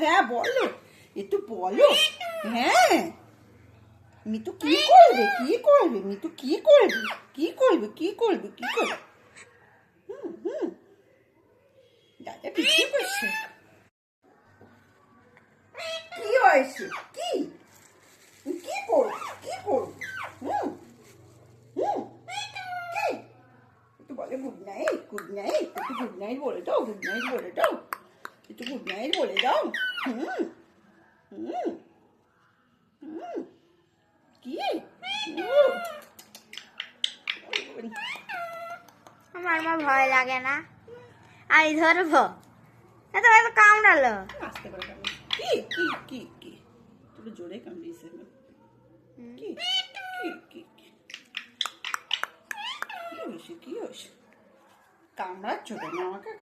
হ্যাঁ বলো, একটু বলো। হ্যাঁ মিতু কি করবে, কি করবে মিতু, কি করবে, কি করবে, কি করবে, কি করবে? হুম দাদা পিছিয়ে করছে। কি হয়েছে, কি কি করবে, কি করবে? হুম হুম কি একটু বলে গুড নাইট, গুড নাইট, একটু গুড নাইট বলে দাও, গুড নাইট বলে দাও, একটু গুড নাইট বলে দাও। হুম হুম হুম কি আমার ভয় লাগে না, আমি ধরবো। এত এত কামড়ালো। আস্তে করে কামড়িয়েছে। কি কি কি কি একটু জোরে কামড়িয়েছে। কি কি কি কি হয়েছে, কি হয়েছে? কামড়াচ্ছ কেন আমাকে?